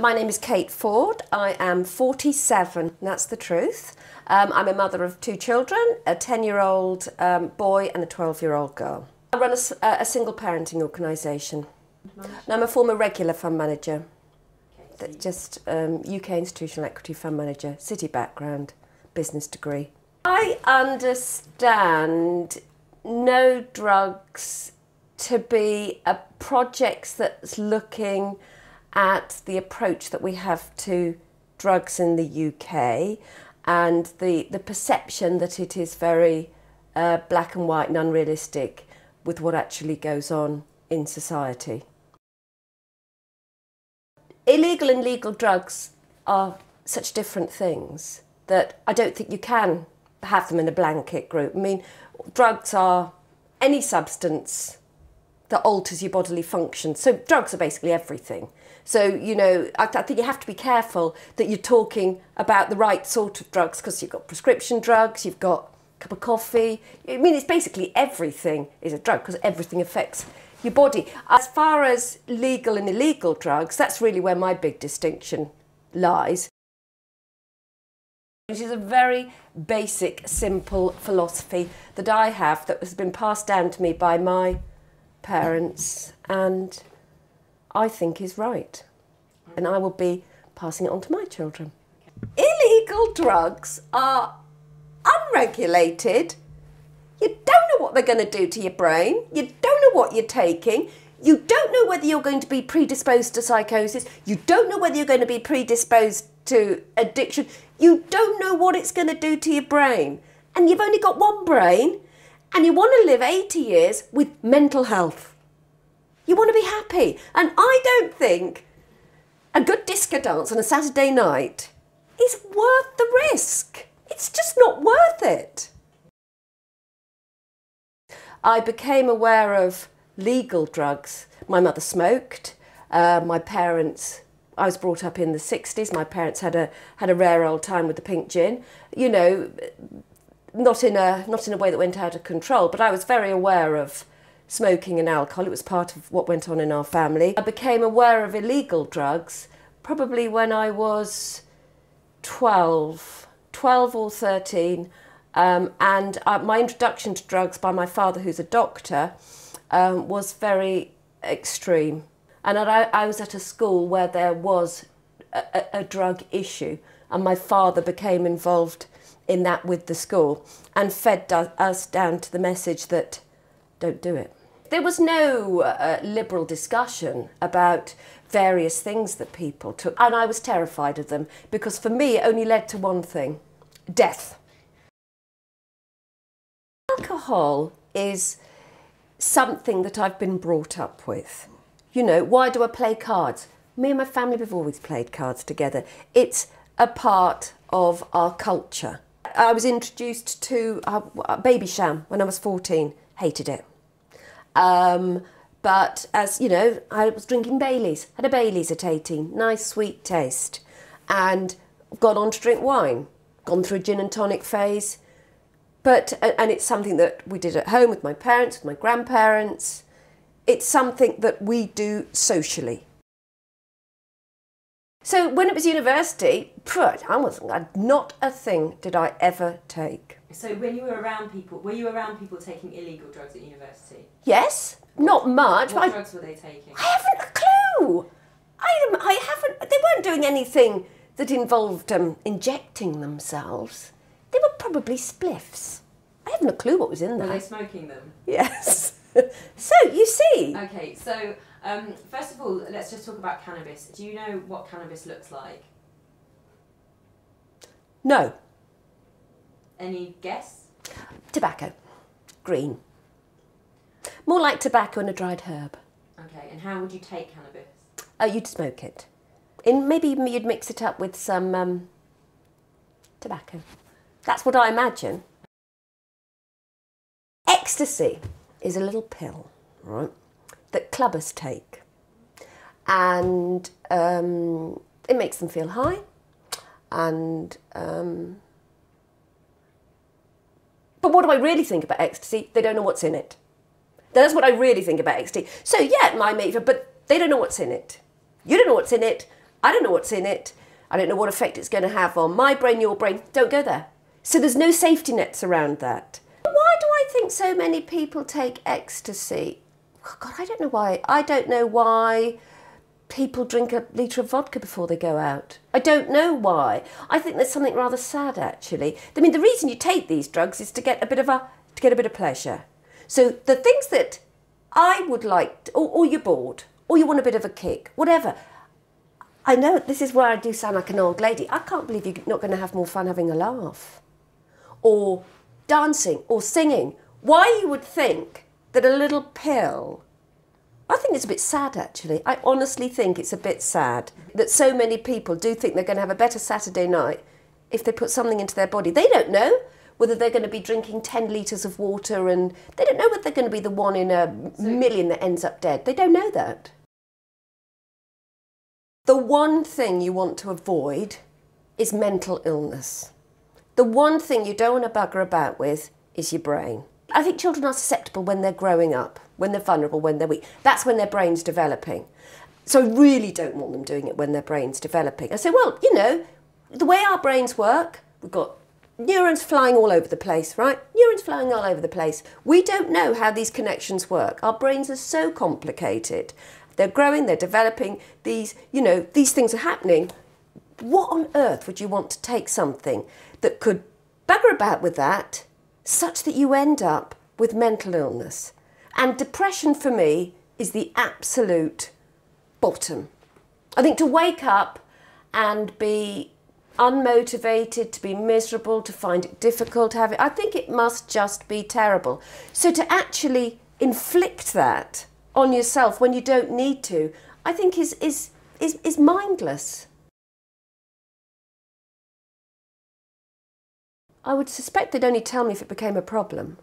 My name is Kate Ford. I am 47, that's the truth. I'm a mother of 2 children, a 10-year-old boy and a 12-year-old girl. I run a single parenting organisation. I'm a former regular fund manager, UK Institutional Equity Fund Manager, city background, business degree. I understand No Drugs to be a project that's looking at the approach that we have to drugs in the UK and the perception that it is very black and white and unrealistic with what actually goes on in society. Illegal and legal drugs are such different things that I don't think you can have them in a blanket group. I mean, drugs are any substance that alters your bodily function. So drugs are basically everything. So, you know, I think you have to be careful that you're talking about the right sort of drugs, because you've got prescription drugs, you've got a cup of coffee. I mean, it's basically everything is a drug because everything affects your body. As far as legal and illegal drugs, that's really where my big distinction lies. It is a very basic, simple philosophy that I have that has been passed down to me by my parents and I think is right. And I will be passing it on to my children. Illegal drugs are unregulated. You don't know what they're going to do to your brain. You don't know what you're taking. You don't know whether you're going to be predisposed to psychosis. You don't know whether you're going to be predisposed to addiction. You don't know what it's going to do to your brain. And you've only got one brain and you want to live 80 years with mental health. You want to be happy. And I don't think a good disco dance on a Saturday night is worth the risk. It's just not worth it. I became aware of legal drugs. My mother smoked. My parents, I was brought up in the 60s. My parents had a rare old time with the pink gin. You know, not in a way that went out of control, but I was very aware of smoking and alcohol. It was part of what went on in our family. I became aware of illegal drugs probably when I was 12 or 13. And my introduction to drugs by my father, who's a doctor, was very extreme. And I was at a school where there was a drug issue, and my father became involved in that with the school and fed us down to the message that don't do it. There was no liberal discussion about various things that people took, and I was terrified of them because for me it only led to one thing: death. Alcohol is something that I've been brought up with. You know, why do I play cards? Me and my family have always played cards together. It's a part of our culture. I was introduced to Babycham when I was 14, hated it. But as you know, I was drinking Baileys, had a Baileys at 18, nice sweet taste, and gone on to drink wine, gone through a gin and tonic phase. And it's something that we did at home with my parents, with my grandparents. It's something that we do socially. So when it was university, not a thing did I ever take. So when you were around people, were you around people taking illegal drugs at university? Yes, not much. What drugs were they taking? I haven't a clue. I haven't. They weren't doing anything that involved injecting themselves. They were probably spliffs. I haven't a clue what was in there. Were they smoking them? Yes. So, you see. Okay, so first of all, let's just talk about cannabis. Do you know what cannabis looks like? No. Any guess? Tobacco. Green. More like tobacco and a dried herb. Okay, and how would you take cannabis? You'd smoke it. Maybe you'd mix it up with some tobacco. That's what I imagine. Ecstasy is a little pill, right, that clubbers take. And it makes them feel high. And but what do I really think about ecstasy? They don't know what's in it. That's what I really think about ecstasy. So yeah, it might make you, but they don't know what's in it. You don't know what's in it, I don't know what's in it. I don't know what effect it's going to have on my brain, your brain. Don't go there. So there's no safety nets around that. Why do I think so many people take ecstasy? Oh God, I don't know why. I don't know why people drink a litre of vodka before they go out. I don't know why. I think there's something rather sad, actually. I mean, the reason you take these drugs is to get a bit of pleasure. So the things that I would like, or you're bored, or you want a bit of a kick, whatever. I know this is where I do sound like an old lady. I can't believe you're not going to have more fun having a laugh, or dancing, or singing. Why you would think that a little pill, I think it's a bit sad, actually. I honestly think it's a bit sad that so many people do think they're going to have a better Saturday night if they put something into their body. They don't know whether they're going to be drinking 10 litres of water, and they don't know whether they're going to be the one in a million that ends up dead. They don't know that. The one thing you want to avoid is mental illness. The one thing you don't want to bugger about with is your brain. I think children are susceptible when they're growing up, when they're vulnerable, when they're weak. That's when their brain's developing. So I really don't want them doing it when their brain's developing. I say, well, you know, the way our brains work, we've got neurons flying all over the place, right? Neurons flying all over the place. We don't know how these connections work. Our brains are so complicated. They're growing, they're developing, these things are happening. What on earth would you want to take something that could bugger about with that such that you end up with mental illness? And depression for me is the absolute bottom. I think to wake up and be unmotivated, to be miserable, to find it difficult to have it, I think it must just be terrible. So to actually inflict that on yourself when you don't need to, I think is mindless. I would suspect they'd only tell me if it became a problem.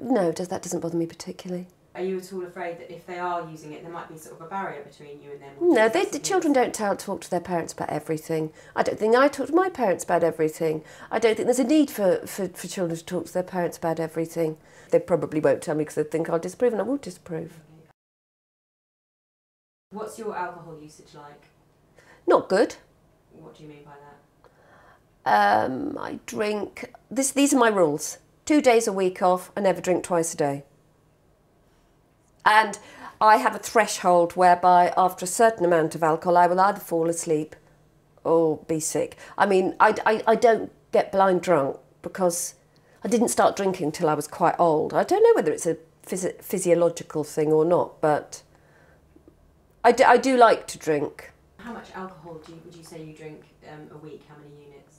No, that doesn't bother me particularly. Are you at all afraid that if they are using it, there might be sort of a barrier between you and them? No, the children don't talk to their parents about everything. I don't think I talk to my parents about everything. I don't think there's a need for children to talk to their parents about everything. They probably won't tell me because they think I'll disapprove, and I will disapprove. Okay. What's your alcohol usage like? Not good. What do you mean by that? I drink... These are my rules. 2 days a week off. I never drink twice a day. And I have a threshold whereby after a certain amount of alcohol I will either fall asleep or be sick. I mean, I don't get blind drunk because I didn't start drinking till I was quite old. I don't know whether it's a physiological thing or not, but I do like to drink. How much alcohol would you say you drink a week? How many units?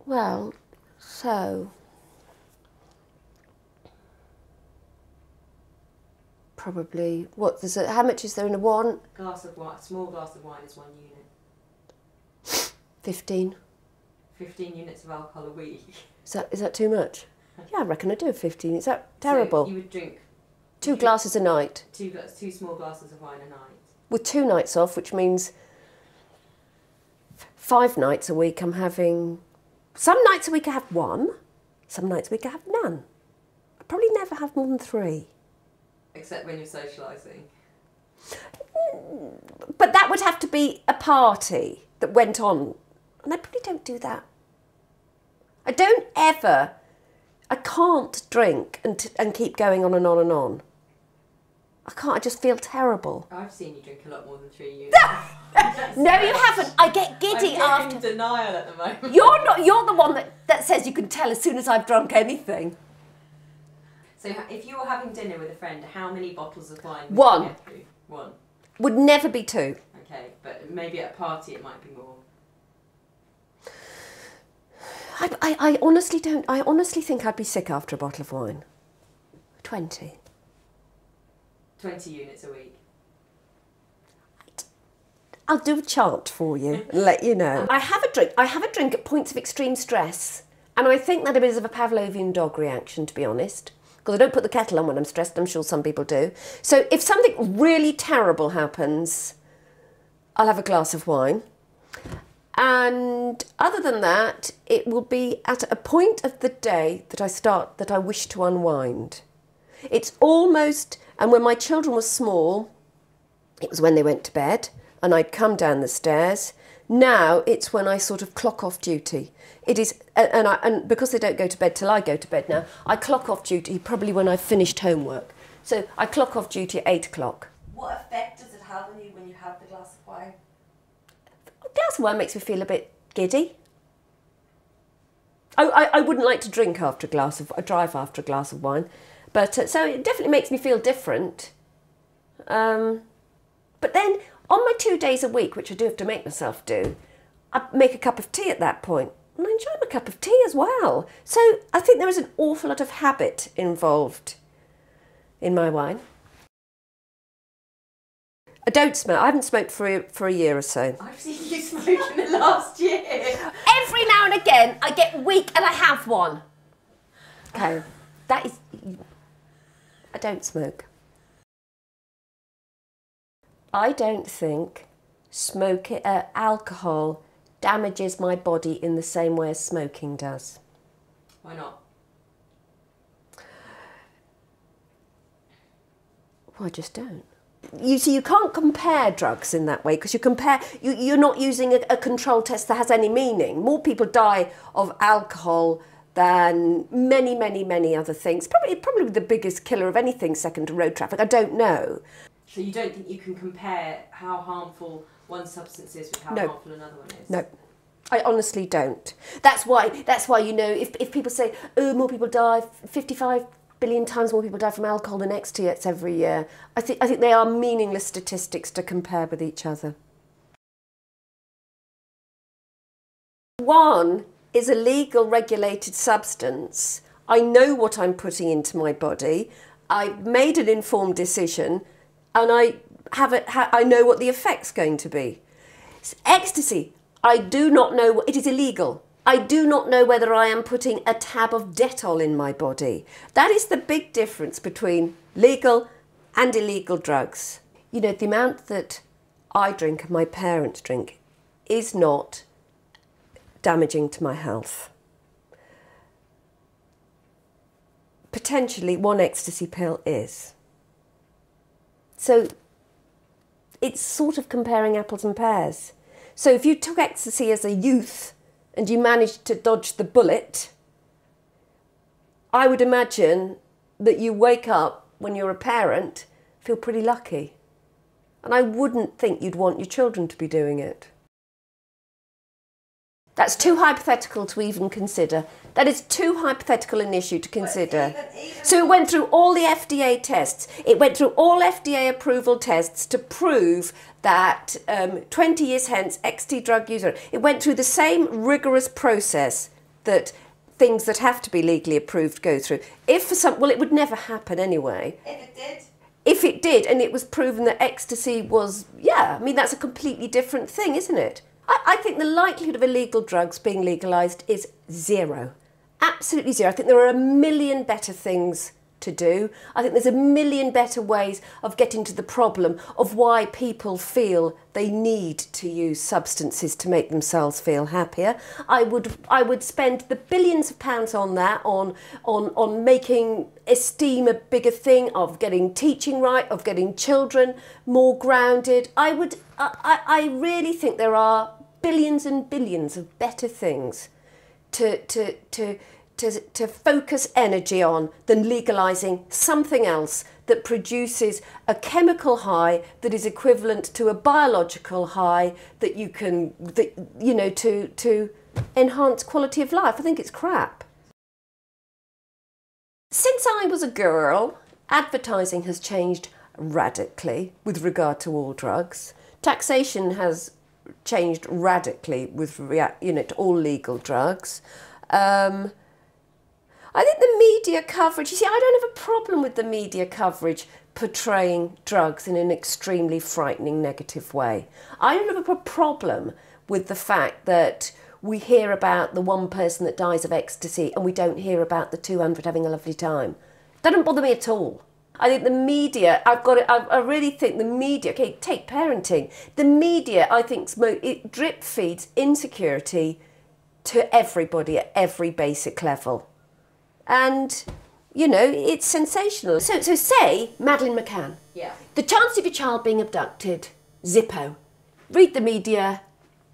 Well, so... probably, how much is there in a one? Glass of wine, small glass of wine is 1 unit. 15. 15 units of alcohol a week. Is that too much? Yeah, I reckon I do 15. Is that terrible? So you would drink... 2 glasses a night. 2 small glasses of wine a night. With 2 nights off, which means 5 nights a week I'm having... Some nights a week I have 1. Some nights a week I have none. I probably never have more than 3. Except when you're socialising. But that would have to be a party that went on. And I probably don't do that. I can't drink and keep going on and on and on. I can't, I just feel terrible. I've seen you drink a lot more than 3 units. No, you haven't. I get giddy I'm after... in denial at the moment. You're the one that says you can tell as soon as I've drunk anything. So if you were having dinner with a friend, how many bottles of wine would 1. you get through? 1. Would never be 2. Okay, but maybe at a party it might be more. I honestly don't. I honestly think I'd be sick after a bottle of wine. 20. 20 units a week. I'll do a chart for you and let you know. I have a drink. I have a drink at points of extreme stress, and I think that a bit of a Pavlovian dog reaction, to be honest. Because I don't put the kettle on when I'm stressed. I'm sure some people do. So if something really terrible happens, I'll have a glass of wine. And other than that, it will be at a point of the day that I wish to unwind. It's almost, and when my children were small, It was when they went to bed and I'd come down the stairs. Now it's when I sort of clock off duty. It is, and because they don't go to bed till I go to bed now, I clock off duty probably when I've finished homework. So I clock off duty at 8 o'clock. What effect does it have on you when you have the glass of wine? A glass of wine makes me feel a bit giddy. I wouldn't like to drive after a glass of wine, but so it definitely makes me feel different. But then on my 2 days a week, which I do have to make myself do, I make a cup of tea at that point, and I enjoy my cup of tea as well. So I think there is an awful lot of habit involved in my wine. I don't smoke. I haven't smoked for a year or so. I've seen you smoke in the last year. Every now and again, I get weak and I have one. Okay, that is. I don't smoke. I don't think alcohol damages my body in the same way as smoking does. Why not? Well, I just don't. You see, you can't compare drugs in that way because you're not using a control test that has any meaning. More people die of alcohol than many, many, many other things. Probably the biggest killer of anything second to road traffic. I don't know. So you don't think you can compare how harmful one substance is with how No. harmful another one is? No, I honestly don't. That's why you know, if people say, oh, more people die, 55 billion times more people die from alcohol than XTX every year, I think they are meaningless statistics to compare with each other. One is a legal regulated substance. I know what I'm putting into my body. I've made an informed decision and I know what the effect's going to be. Ecstasy, I do not know, it is illegal. I do not know whether I am putting a tab of Dettol in my body. That is the big difference between legal and illegal drugs. You know, the amount that I drink and my parents drink is not damaging to my health. Potentially one ecstasy pill is. So it's sort of comparing apples and pears. So if you took ecstasy as a youth and you managed to dodge the bullet, I would imagine that you wake up when you're a parent, feel pretty lucky. And I wouldn't think you'd want your children to be doing it. That's too hypothetical to even consider. That is too hypothetical an issue to consider. So it went through all the FDA tests. It went through all FDA approval tests to prove that 20 years hence, XT drug user. It went through the same rigorous process that things that have to be legally approved go through. Well, it would never happen anyway. If it did? If it did, and it was proven that ecstasy was, yeah, I mean, that's a completely different thing, isn't it? I think the likelihood of illegal drugs being legalised is zero. Absolutely zero. I think there are a million better things to do. I think there's a million better ways of getting to the problem of why people feel they need to use substances to make themselves feel happier. I would spend the billions of pounds on that, on making esteem a bigger thing, of getting teaching right, of getting children more grounded. I really think there are billions and billions of better things to focus energy on than legalising something else that produces a chemical high that is equivalent to a biological high that you can, to enhance quality of life. I think it's crap. Since I was a girl, advertising has changed radically with regard to all drugs. Taxation has changed radically with to all legal drugs. I think the media coverage, you see, I don't have a problem with the media coverage portraying drugs in an extremely frightening negative way. I don't have a problem with the fact that we hear about the one person that dies of ecstasy and we don't hear about the 200 having a lovely time. That doesn't bother me at all. I think the media, I really think the media, okay, take parenting. The media, I think, it drip feeds insecurity to everybody at every basic level. And, You know, it's sensational. So say Madeleine McCann. Yeah. The chance of your child being abducted, Zippo. Read the media,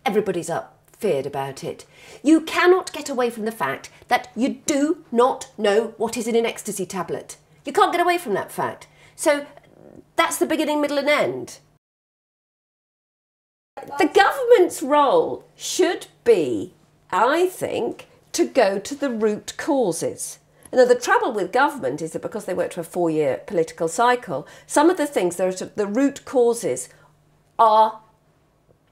everybody's feared about it. You cannot get away from the fact that you do not know what is in an ecstasy tablet. You can't get away from that fact. So that's the beginning, middle and end. The government's role should be, I think, to go to the root causes. Now, the trouble with government is that because they work to a 4-year political cycle, some of the things, the root causes are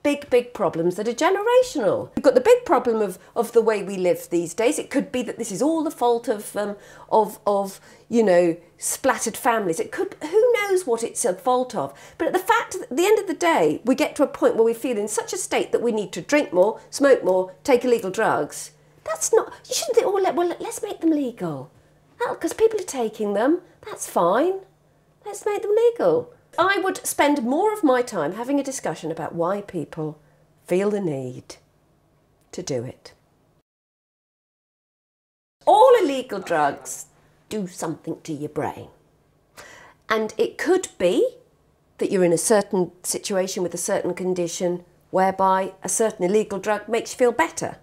big problems that are generational. We've got the big problem of the way we live these days. It could be that this is all the fault of you know, splattered families. It could, who knows what it's a fault of. But at the end of the day, we get to a point where we feel in such a state that we need to drink more, smoke more, take illegal drugs. That's not, you shouldn't think, well, let's make them legal. Because people are taking them, that's fine. Let's make them legal. I would spend more of my time having a discussion about why people feel the need to do it. All illegal drugs do something to your brain. And it could be that you're in a certain situation with a certain condition whereby a certain illegal drug makes you feel better.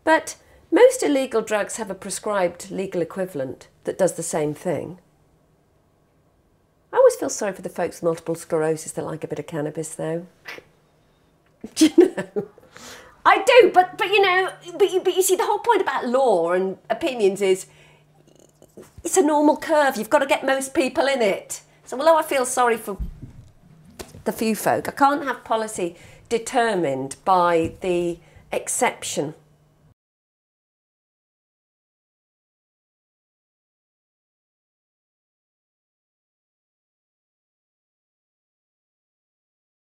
But most illegal drugs have a prescribed legal equivalent that does the same thing. I always feel sorry for the folks with multiple sclerosis that like a bit of cannabis, though. Do you know? I do, but you know, but you see, the whole point about law and opinions is it's a normal curve. You've got to get most people in it. So although I feel sorry for the few folk, I can't have policy determined by the exception.